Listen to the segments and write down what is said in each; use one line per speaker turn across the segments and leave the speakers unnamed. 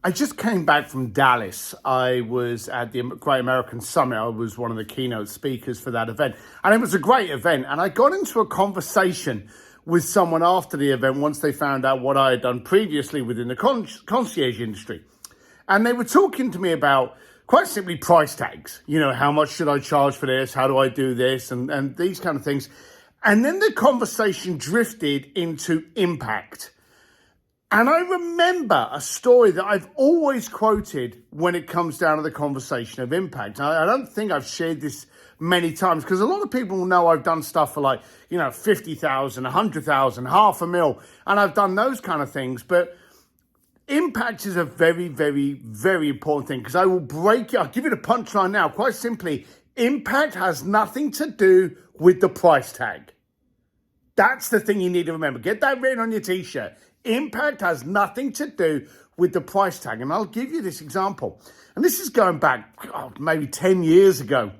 I just came back from Dallas. I was at the Great American Summit. I was one of the keynote speakers for that event. And it was a great event. And I got into a conversation with someone after the event once they found out what I had done previously within the concierge industry. And they were talking to me about quite simply price tags. You know, how much should I charge for this? How do I do this? And these kind of things. And then the conversation drifted into impact. And I remember a story that I've always quoted when it comes down to the conversation of impact. I don't think I've shared this many times because a lot of people know I've done stuff for like, 50,000, 100,000, $500,000, and I've done those kind of things. But impact is a very, very, very important thing because I'll give you the punchline now. Quite simply, impact has nothing to do with the price tag. That's the thing you need to remember. Get that written on your t-shirt. Impact has nothing to do with the price tag. And I'll give you this example. And this is going back maybe 10 years ago.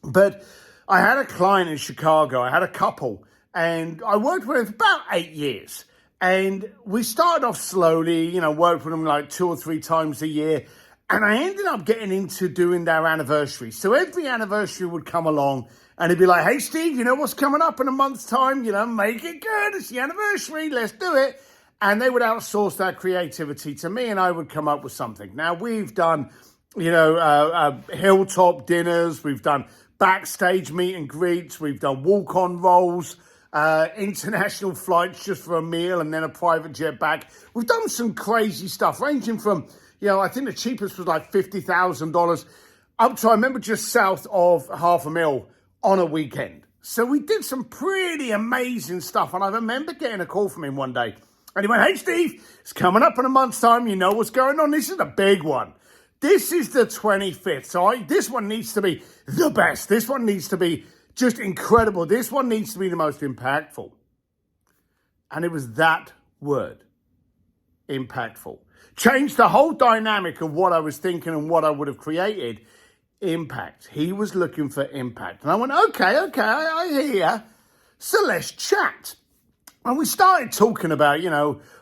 But I had a client in Chicago. I had a couple. And I worked with them for about 8 years. And we started off slowly, worked with them like 2 or 3 times a year. And I ended up getting into doing their anniversary. So every anniversary would come along and he'd be like, hey, Steve, you know what's coming up in a month's time? Make it good. It's the anniversary. Let's do it. And they would outsource that creativity to me and I would come up with something. Now, we've done, hilltop dinners. We've done backstage meet and greets. We've done walk-on rolls, international flights just for a meal and then a private jet back. We've done some crazy stuff ranging from, I think the cheapest was like $50,000 up to, I remember, just south of $500,000 on a weekend. So we did some pretty amazing stuff. And I remember getting a call from him one day. And he went, hey, Steve, it's coming up in a month's time. You know what's going on? This is a big one. This is the 25th. So this one needs to be the best. This one needs to be just incredible. This one needs to be the most impactful. And it was that word, impactful. Changed the whole dynamic of what I was thinking and what I would have created. Impact. He was looking for impact. And I went, okay, I hear you. So let's chat. And we started talking about,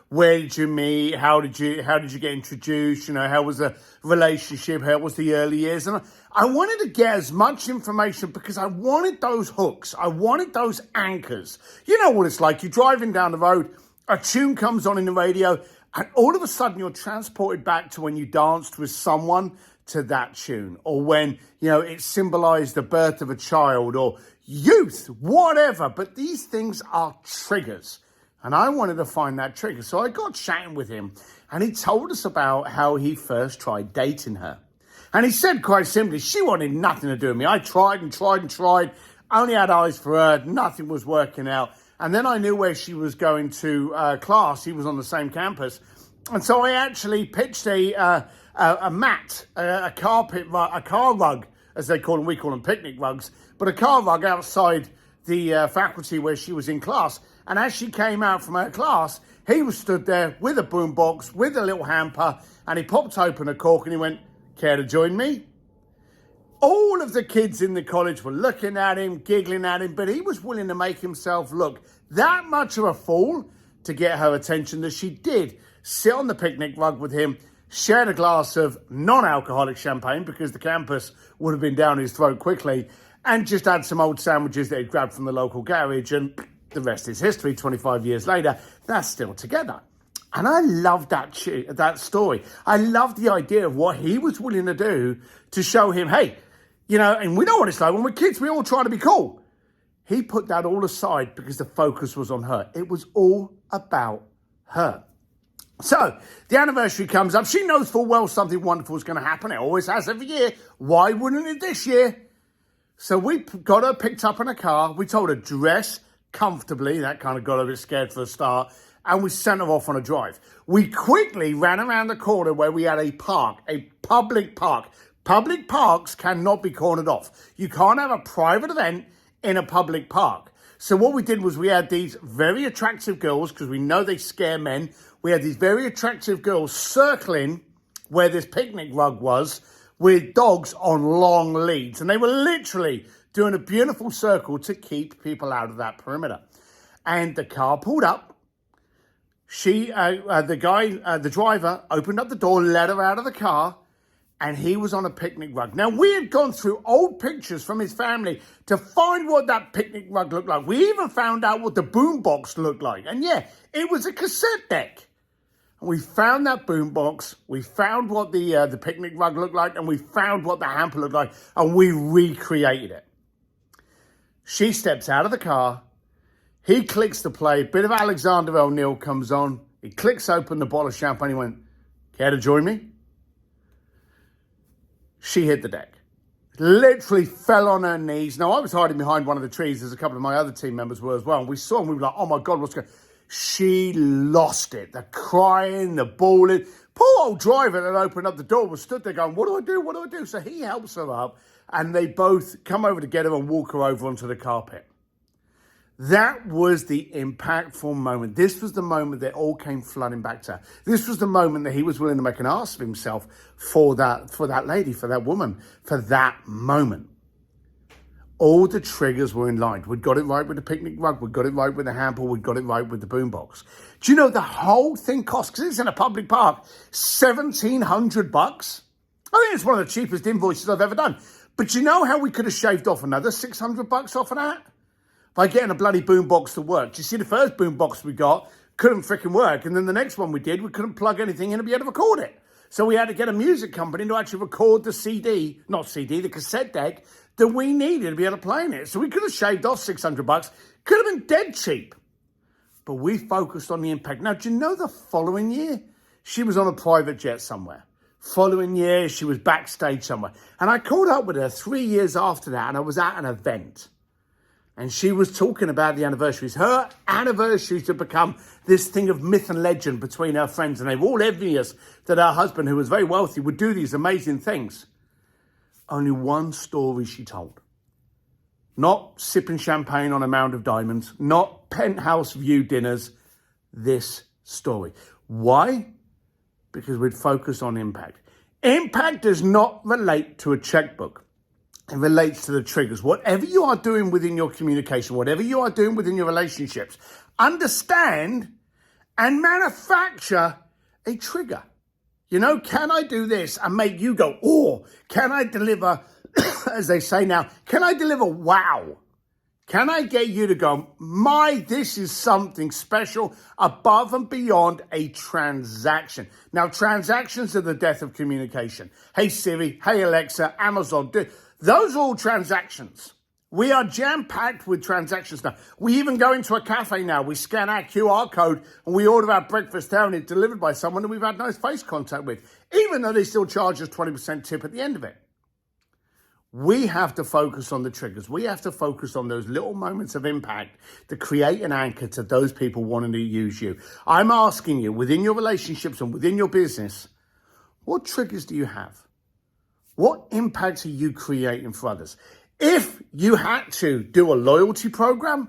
where did you meet? How did you get introduced? How was the relationship? How was the early years? And I wanted to get as much information because I wanted those hooks. I wanted those anchors. You know what it's like. You're driving down the road, a tune comes on in the radio, and all of a sudden you're transported back to when you danced with someone to that tune, or when, it symbolized the birth of a child or youth, whatever. But these things are triggers. And I wanted to find that trigger. So I got chatting with him and he told us about how he first tried dating her. And he said quite simply, she wanted nothing to do with me. I tried and tried and tried, only had eyes for her. Nothing was working out. And then I knew where she was going to class. He was on the same campus. And so I actually pitched a mat, a car rug, as they call them. We call them picnic rugs, but a car rug outside the faculty where she was in class. And as she came out from her class, he was stood there with a boombox, with a little hamper, and he popped open a cork and he went, care to join me? All of the kids in the college were looking at him, giggling at him, but he was willing to make himself look that much of a fool to get her attention that she did sit on the picnic rug with him, shared a glass of non-alcoholic champagne because the campus would have been down his throat quickly, and just had some old sandwiches that he'd grabbed from the local garage, and the rest is history. 25 years later, they're still together. And I love that story. I love the idea of what he was willing to do to show him, hey, and we know what it's like. When we're kids, we all try to be cool. He put that all aside because the focus was on her. It was all about her. So the anniversary comes up. She knows full well something wonderful is going to happen. It always has every year. Why wouldn't it this year? So we got her picked up in a car. We told her dress comfortably. That kind of got her a bit scared for a start. And we sent her off on a drive. We quickly ran around the corner where we had a park, a public park. Public parks cannot be cornered off. You can't have a private event in a public park. So what we did was we had these very attractive girls, because we know they scare men. We had these very attractive girls circling where this picnic rug was with dogs on long leads. And they were literally doing a beautiful circle to keep people out of that perimeter. And the car pulled up. The driver opened up the door, let her out of the car, and he was on a picnic rug. Now, we had gone through old pictures from his family to find what that picnic rug looked like. We even found out what the boombox looked like. And yeah, it was a cassette deck. And we found that boombox, we found what the picnic rug looked like, and we found what the hamper looked like, and we recreated it. She steps out of the car. He clicks the play. Bit of Alexander O'Neal comes on. He clicks open the bottle of champagne. He went, care to join me? She hit the deck. Literally fell on her knees. Now, I was hiding behind one of the trees. There's a couple of my other team members were as well. And we saw them. We were like, oh, my God, what's going on? She lost it. The crying, the bawling. Poor old driver that opened up the door was stood there going, what do I do? What do I do? So he helps her up. And they both come over together and walk her over onto the carpet. That was the impactful moment. This was the moment that all came flooding back to her. This was the moment that he was willing to make an ass of himself for that lady, for that woman, for that moment. All the triggers were in line. We'd got it right with the picnic rug. We'd got it right with the hamper. We'd got it right with the boombox. Do you know the whole thing cost, because it's in a public park, $1,700? I think it's one of the cheapest invoices I've ever done. But you know how we could have shaved off another $600 off of that? By getting a bloody boombox to work. Do you see the first boombox we got couldn't freaking work, and then the next one we did, we couldn't plug anything in to be able to record it. So we had to get a music company to actually record the cassette deck that we needed to be able to play in it. So we could have shaved off $600. Could have been dead cheap. But we focused on the impact. Now, do you know the following year, she was on a private jet somewhere. Following year, she was backstage somewhere. And I caught up with her 3 years after that, and I was at an event. And she was talking about the anniversaries. Her anniversaries had become this thing of myth and legend between her friends. And they were all envious that her husband, who was very wealthy, would do these amazing things. Only one story she told. Not sipping champagne on a mound of diamonds. Not penthouse view dinners. This story. Why? Because we'd focused on impact. Impact does not relate to a checkbook. It relates to the triggers. Whatever you are doing within your communication, whatever you are doing within your relationships, understand and manufacture a trigger. You know, can I do this and make you go, oh, can I deliver, as they say now, can I deliver wow? Can I get you to go, this is something special above and beyond a transaction. Now, transactions are the death of communication. Hey, Siri, hey, Alexa, Amazon, those are all transactions. We are jam-packed with transactions now. We even go into a cafe now. We scan our QR code and we order our breakfast there and it's delivered by someone that we've had no face contact with, even though they still charge us 20% tip at the end of it. We have to focus on the triggers. We have to focus on those little moments of impact to create an anchor to those people wanting to use you. I'm asking you, within your relationships and within your business, what triggers do you have? What impact are you creating for others? If you had to do a loyalty program,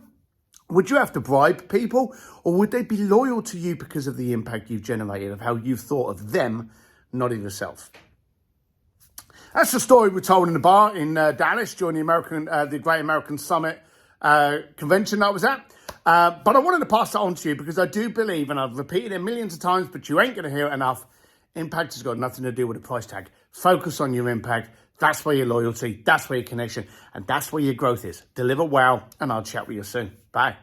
would you have to bribe people, or would they be loyal to you because of the impact you've generated, of how you've thought of them, not of yourself? That's the story we told in the bar in Dallas during the Great American Summit convention that I was at. But I wanted to pass that on to you because I do believe, and I've repeated it millions of times, but you ain't going to hear it enough, impact has got nothing to do with a price tag. Focus on your impact. That's where your loyalty, that's where your connection, and that's where your growth is. Deliver well, and I'll chat with you soon. Bye.